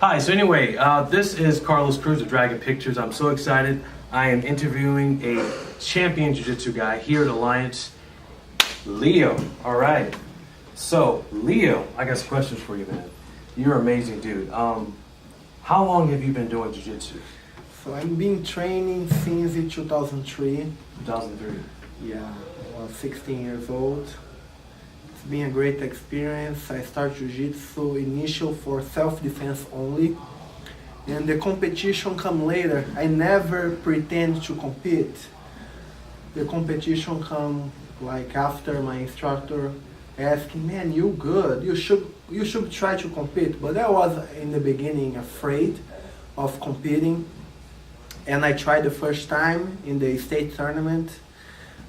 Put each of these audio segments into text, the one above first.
Hi, so anyway, this is Carlos Cruz of Dragon Pictures. I'm so excited. I am interviewing a champion jiu-jitsu guy here at Alliance, Leo. All right. So, Leo, I got some questions for you, man. You're an amazing dude. How long have you been doing jiu-jitsu? So I've been training since 2003. 2003. Yeah, I was 16 years old. It's been a great experience. I started Jiu-Jitsu initial for self-defense only. And the competition come later. I never pretend to compete. The competition come like after my instructor asking, man, you good, you should try to compete. But I was in the beginning afraid of competing. And I tried the first time in the state tournament.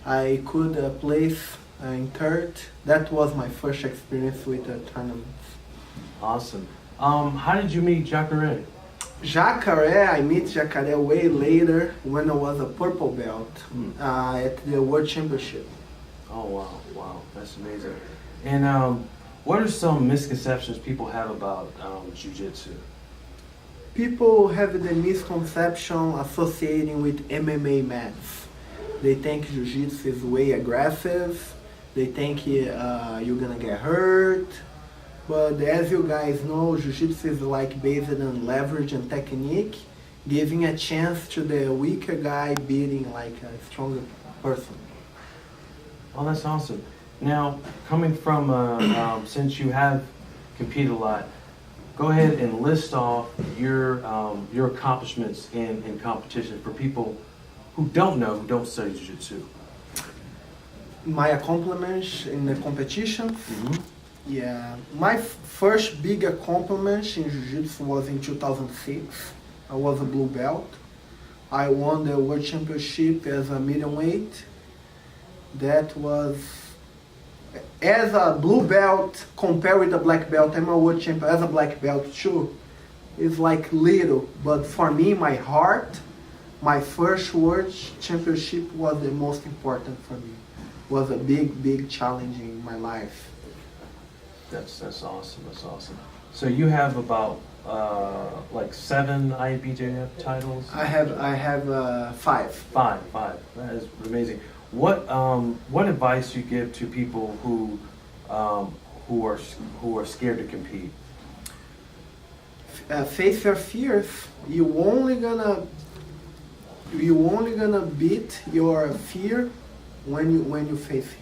I could place in third. That was my first experience with the tournaments. Awesome. How did you meet Jacare? Jacare, I met Jacare way later when I was a purple belt at the World Championship. Oh, wow, wow, that's amazing. And what are some misconceptions people have about jiu-jitsu? People have the misconception associating with MMA mats. They think jiu-jitsu is way aggressive. They think you're gonna get hurt. But as you guys know, jiu-jitsu is like based on leverage and technique, giving a chance to the weaker guy beating like a stronger person. Oh, that's awesome. Now, coming from, since you have competed a lot, go ahead and list off your accomplishments in competition for people who don't know, who don't study jiu-jitsu. My accomplishments in the competitions? Yeah, my first big accomplishment in jiu-jitsu was in 2006. I was a blue belt. I won the World Championship as a middleweight. That was, as a blue belt, compared with a black belt, I'm a world champion as a black belt too. It's like little, but for me, my heart, my first world championship was the most important for me. Was a big challenge in my life. That's awesome. That's awesome. So you have about like 7 IBJJF titles. I have 5. Five. That is amazing. What advice do you give to people who are scared to compete? Face your fears. You only gonna beat your fear when you face it.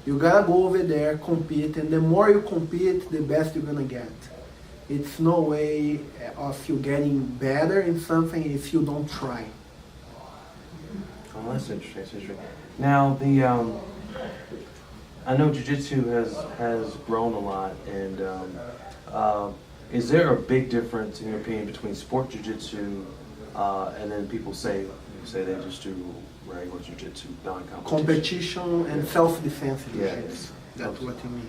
You gotta go over there, compete, and the more you compete, the best you're gonna get. It's no way of you getting better in something if you don't try. Oh, that's interesting. That's interesting. Now, I know jiu-jitsu has grown a lot, and is there a big difference, in your opinion, between sport jiu-jitsu and then people say they just do regular jiu-jitsu, non-competition? Competition and self-defense jiu-jitsu. Yes. That's what you mean.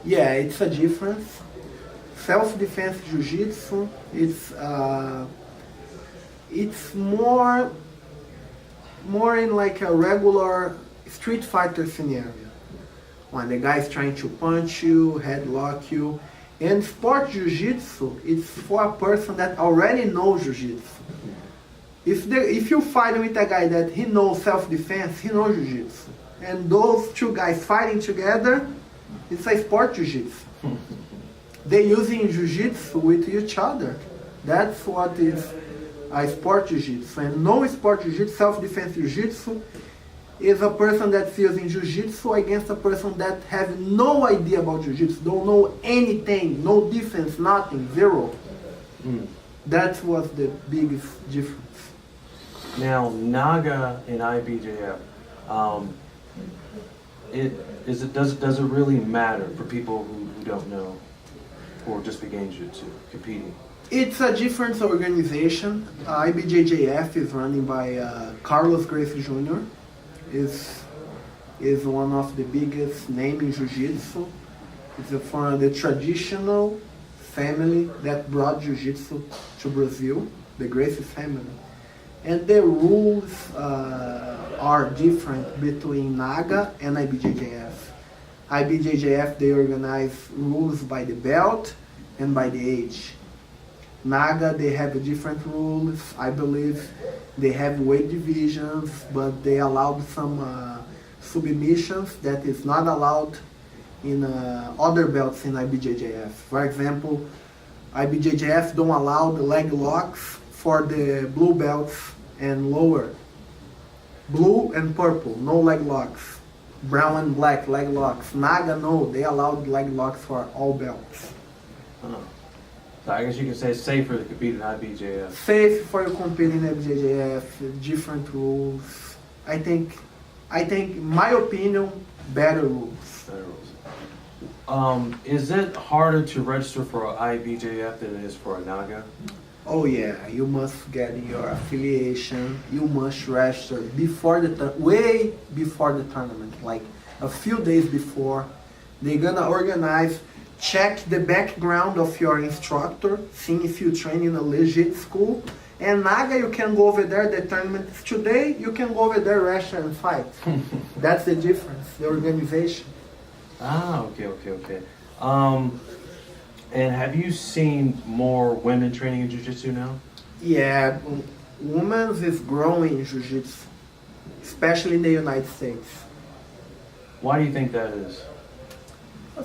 Yeah, it's a difference. Self-defense jiu-jitsu, it's more in like a regular street fighter scenario. When the guy is trying to punch you, headlock you. And sport jiu-jitsu, it's for a person that already knows jiu-jitsu. If you fight with a guy that he knows self-defense, he knows jiu-jitsu. And those two guys fighting together, it's a sport jiu-jitsu. They're using jiu-jitsu with each other. That's what is a sport jiu-jitsu. And no sport jiu-jitsu, self-defense jiu-jitsu, is a person that's using jiu-jitsu against a person that has no idea about jiu-jitsu, don't know anything, no defense, nothing, zero. That was the biggest difference. Now, Naga and IBJJF, does it really matter for people who don't know, or just beginning jiu-jitsu, competing? It's a different organization. IBJJF is run by Carlos Gracie Jr. is one of the biggest names in jiu-jitsu. It's from the traditional family that brought jiu-jitsu to Brazil, the Gracie family. And the rules are different between Naga and IBJJF. IBJJF, they organize rules by the belt and by the age. Naga, they have different rules. I believe they have weight divisions, but they allowed some submissions that is not allowed in other belts in IBJJF. For example, IBJJF don't allow the leg locks for the blue belts and lower. Blue and purple, no leg locks. Brown and black, leg locks. Naga, no, they allowed leg locks for all belts. Oh. So I guess you can say it's safer to compete in IBJJF. Safe for you competing in IBJJF, different rules. I think, in my opinion, better rules. Better rules. Is it harder to register for IBJJF than it is for a Naga? Oh yeah, you must get your affiliation. You must register before way before the tournament, like a few days before. They're gonna organize, check the background of your instructor, seeing if you train in a legit school. And Naga, you can go over there. The tournament is today. You can go over there, register and fight. That's the difference. The organization. Ah, okay. And have you seen more women training in Jiu-Jitsu now? Yeah, women's is growing in Jiu-Jitsu, especially in the United States. Why do you think that is?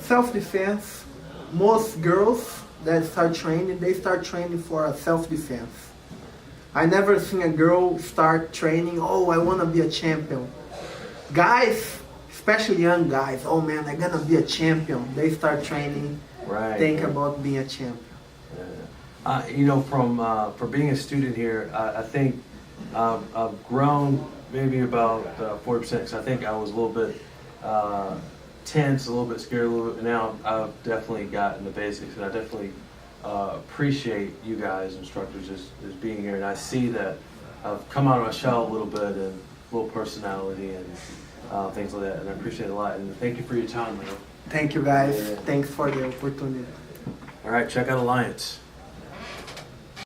Self-defense. Most girls that start training, they start training for self-defense. I never seen a girl start training, oh, I want to be a champion. Guys, especially young guys, oh man, I'm going to be a champion. They start training, think about being a champion. You know, for being a student here, I think I've grown maybe about 40%, because I think I was a little bit tense, a little bit scared, a little bit. Now I've definitely gotten the basics, and I definitely appreciate you guys, instructors, just being here. And I see that I've come out of my shell a little bit, and a little personality and things like that, and I appreciate it a lot. And thank you for your time, Leo. Thank you guys. Thanks for the opportunity. All right, check out Alliance.